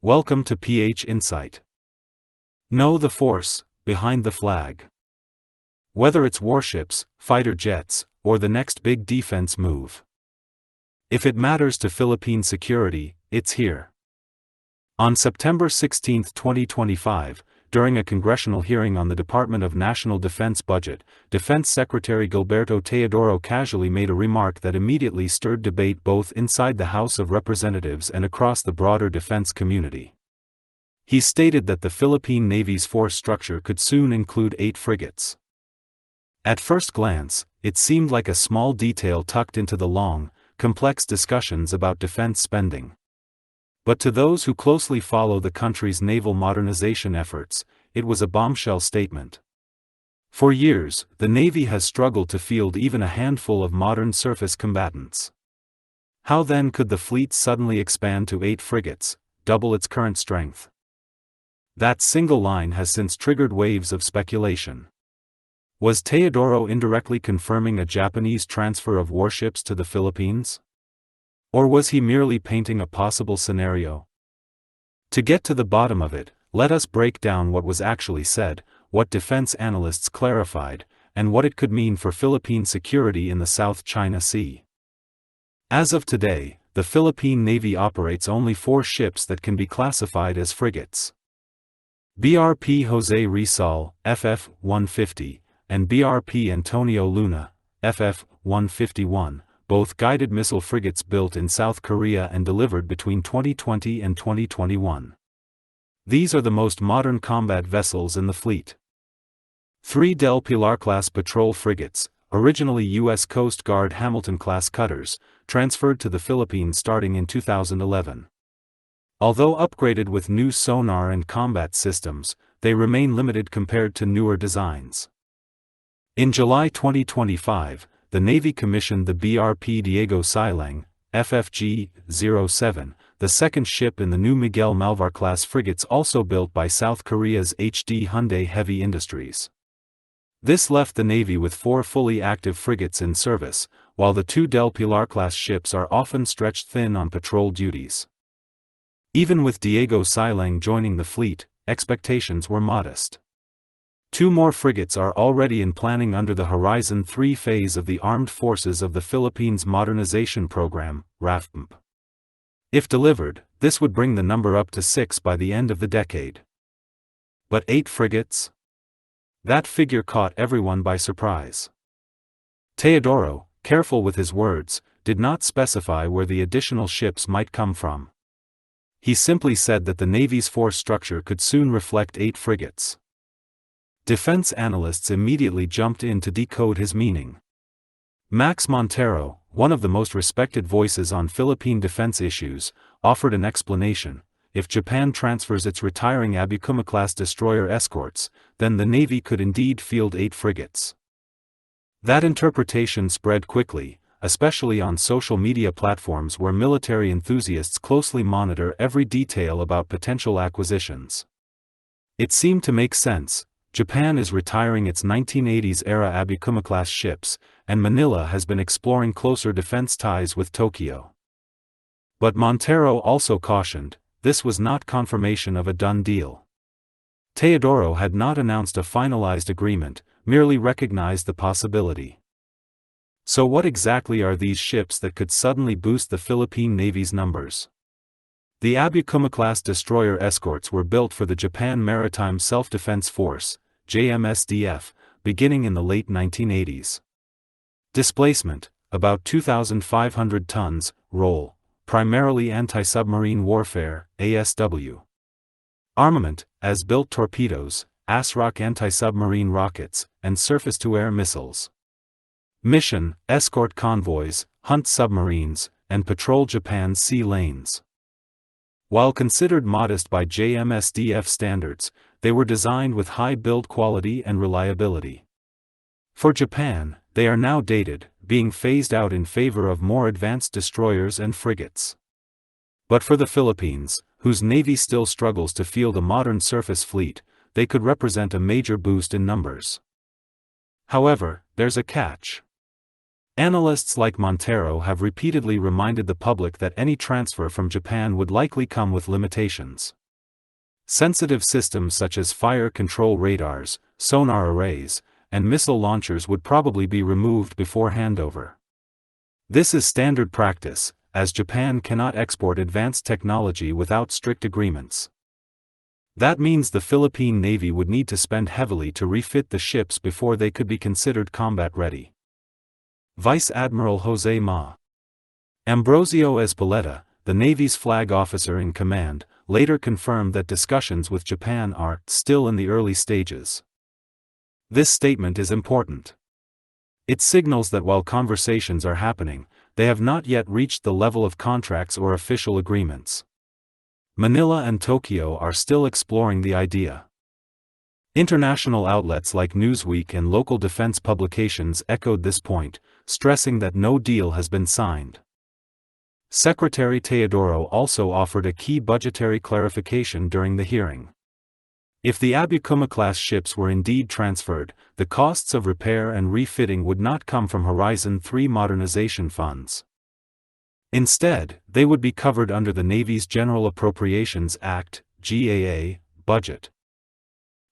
Welcome to PH Insight. Know the force behind the flag. Whether it's warships, fighter jets, or the next big defense move. If it matters to Philippine security, it's here. On September 16, 2025, during a congressional hearing on the Department of National Defense budget, Defense Secretary Gilberto Teodoro casually made a remark that immediately stirred debate both inside the House of Representatives and across the broader defense community. He stated that the Philippine Navy's force structure could soon include 8 frigates. At first glance, it seemed like a small detail tucked into the long, complex discussions about defense spending. But to those who closely follow the country's naval modernization efforts, it was a bombshell statement. For years, the Navy has struggled to field even a handful of modern surface combatants. How then could the fleet suddenly expand to 8 frigates, double its current strength? That single line has since triggered waves of speculation. Was Teodoro indirectly confirming a Japanese transfer of warships to the Philippines? Or was he merely painting a possible scenario? To get to the bottom of it, let us break down what was actually said, what defense analysts clarified, and what it could mean for Philippine security in the South China Sea. As of today, the Philippine Navy operates only 4 ships that can be classified as frigates. BRP Jose Rizal, FF-150, and BRP Antonio Luna, FF-151. Both guided missile frigates built in South Korea and delivered between 2020 and 2021. These are the most modern combat vessels in the fleet. 3 Del Pilar-class patrol frigates, originally U.S. Coast Guard Hamilton-class cutters, transferred to the Philippines starting in 2011. Although upgraded with new sonar and combat systems, they remain limited compared to newer designs. In July 2025, the Navy commissioned the BRP Diego Silang, FFG-07, the second ship in the new Miguel Malvar-class frigates also built by South Korea's HD Hyundai Heavy Industries. This left the Navy with 4 fully active frigates in service, while the 2 Del Pilar-class ships are often stretched thin on patrol duties. Even with Diego Silang joining the fleet, expectations were modest. 2 more frigates are already in planning under the Horizon 3 phase of the Armed Forces of the Philippines Modernization Program, RAFMP. If delivered, this would bring the number up to 6 by the end of the decade. But 8 frigates? That figure caught everyone by surprise. Teodoro, careful with his words, did not specify where the additional ships might come from. He simply said that the Navy's force structure could soon reflect 8 frigates. Defense analysts immediately jumped in to decode his meaning. Max Montero, one of the most respected voices on Philippine defense issues, offered an explanation. If Japan transfers its retiring Abukuma-class destroyer escorts, then the Navy could indeed field 8 frigates. That interpretation spread quickly, especially on social media platforms where military enthusiasts closely monitor every detail about potential acquisitions. It seemed to make sense. Japan is retiring its 1980s-era Abukuma-class ships, and Manila has been exploring closer defense ties with Tokyo. But Montero also cautioned, this was not confirmation of a done deal. Teodoro had not announced a finalized agreement, merely recognized the possibility. So what exactly are these ships that could suddenly boost the Philippine Navy's numbers? The Abukuma-class destroyer escorts were built for the Japan Maritime Self-Defense Force, JMSDF, beginning in the late 1980s. Displacement, about 2,500 tons, role, primarily anti-submarine warfare, ASW. Armament, as-built torpedoes, ASROC anti-submarine rockets, and surface-to-air missiles. Mission, escort convoys, hunt submarines, and patrol Japan's sea lanes. While considered modest by JMSDF standards, they were designed with high build quality and reliability. For Japan, they are now dated, being phased out in favor of more advanced destroyers and frigates. But for the Philippines, whose Navy still struggles to field a modern surface fleet, they could represent a major boost in numbers. However, there's a catch. Analysts like Montero have repeatedly reminded the public that any transfer from Japan would likely come with limitations. Sensitive systems such as fire control radars, sonar arrays, and missile launchers would probably be removed before handover. This is standard practice, as Japan cannot export advanced technology without strict agreements. That means the Philippine Navy would need to spend heavily to refit the ships before they could be considered combat-ready. Vice Admiral Jose Ma. Ambrosio Ezpeleta, the Navy's flag officer in command, later confirmed that discussions with Japan are still in the early stages. This statement is important. It signals that while conversations are happening, they have not yet reached the level of contracts or official agreements. Manila and Tokyo are still exploring the idea. International outlets like Newsweek and local defense publications echoed this point, stressing that no deal has been signed. Secretary Teodoro also offered a key budgetary clarification during the hearing. If the Abukuma-class ships were indeed transferred, the costs of repair and refitting would not come from Horizon 3 modernization funds. Instead, they would be covered under the Navy's General Appropriations Act (GAA) budget.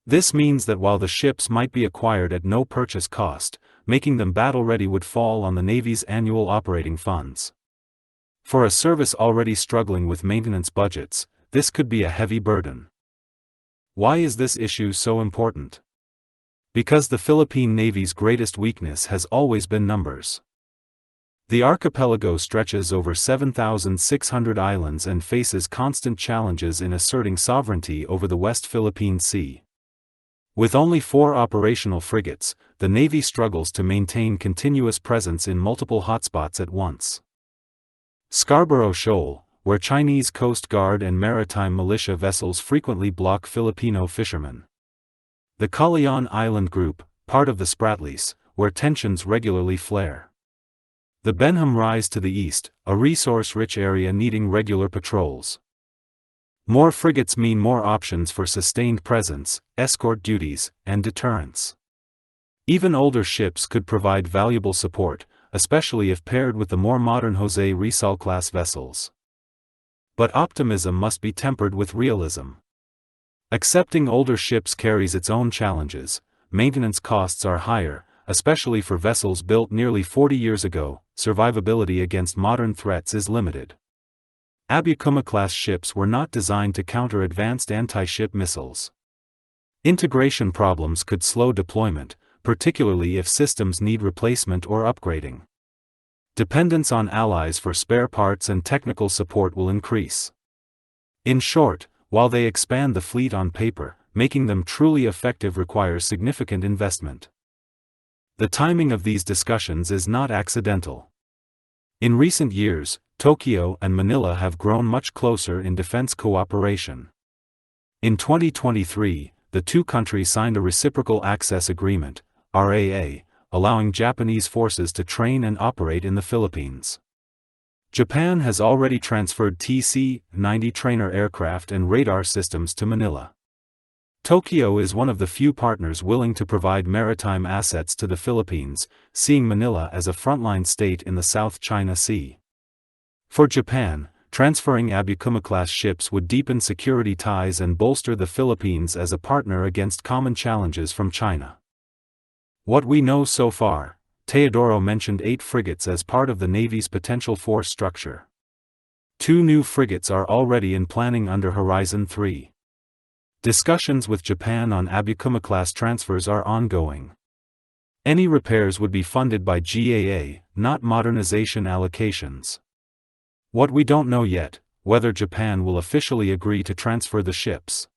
This means that while the ships might be acquired at no purchase cost, making them battle-ready would fall on the Navy's annual operating funds. For a service already struggling with maintenance budgets, this could be a heavy burden. Why is this issue so important? Because the Philippine Navy's greatest weakness has always been numbers. The archipelago stretches over 7,600 islands and faces constant challenges in asserting sovereignty over the West Philippine Sea. With only 4 operational frigates, the Navy struggles to maintain continuous presence in multiple hotspots at once. Scarborough Shoal, where Chinese Coast Guard and maritime militia vessels frequently block Filipino fishermen. The Calayan Island Group, part of the Spratlys, where tensions regularly flare. The Benham Rise to the east, a resource-rich area needing regular patrols. More frigates mean more options for sustained presence, escort duties, and deterrence. Even older ships could provide valuable support, especially if paired with the more modern Jose Rizal-class vessels. But optimism must be tempered with realism. Accepting older ships carries its own challenges. Maintenance costs are higher, especially for vessels built nearly 40 years ago. Survivability against modern threats is limited. Abukuma-class ships were not designed to counter advanced anti-ship missiles. Integration problems could slow deployment, particularly if systems need replacement or upgrading. Dependence on allies for spare parts and technical support will increase. In short, while they expand the fleet on paper, making them truly effective requires significant investment. The timing of these discussions is not accidental. In recent years, Tokyo and Manila have grown much closer in defense cooperation. In 2023, the two countries signed a Reciprocal Access Agreement, RAA, allowing Japanese forces to train and operate in the Philippines. Japan has already transferred TC-90 trainer aircraft and radar systems to Manila. Tokyo is one of the few partners willing to provide maritime assets to the Philippines, seeing Manila as a frontline state in the South China Sea. For Japan, transferring Abukuma-class ships would deepen security ties and bolster the Philippines as a partner against common challenges from China. What we know so far, Teodoro mentioned 8 frigates as part of the Navy's potential force structure. 2 new frigates are already in planning under Horizon 3. Discussions with Japan on Abukuma-class transfers are ongoing. Any repairs would be funded by GAA, not modernization allocations. What we don't know yet, whether Japan will officially agree to transfer the ships.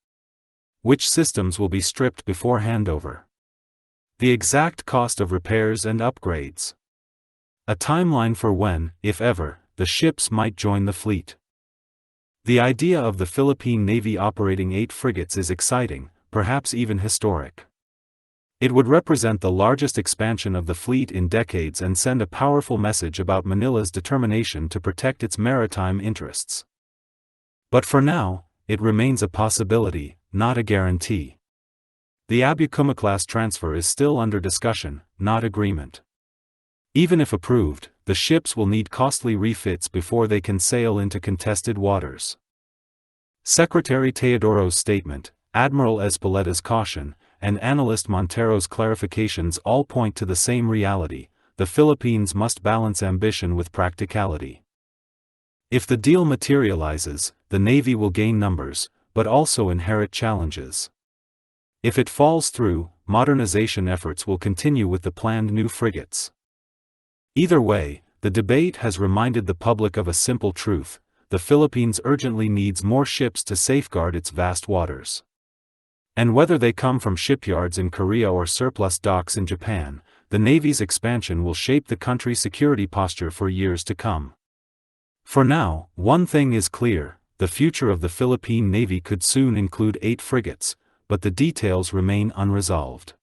Which systems will be stripped before handover. The exact cost of repairs and upgrades. A timeline for when, if ever, the ships might join the fleet. The idea of the Philippine Navy operating 8 frigates is exciting, perhaps even historic. It would represent the largest expansion of the fleet in decades and send a powerful message about Manila's determination to protect its maritime interests. But for now, it remains a possibility, not a guarantee. The Abukuma-class transfer is still under discussion, not agreement. Even if approved, the ships will need costly refits before they can sail into contested waters. Secretary Teodoro's statement, Admiral Espoleta's caution, and analyst Montero's clarifications all point to the same reality: the Philippines must balance ambition with practicality. If the deal materializes, the Navy will gain numbers, but also inherit challenges. If it falls through, modernization efforts will continue with the planned new frigates. Either way, the debate has reminded the public of a simple truth: the Philippines urgently needs more ships to safeguard its vast waters. And whether they come from shipyards in Korea or surplus docks in Japan, the Navy's expansion will shape the country's security posture for years to come. For now, one thing is clear: the future of the Philippine Navy could soon include 8 frigates, but the details remain unresolved.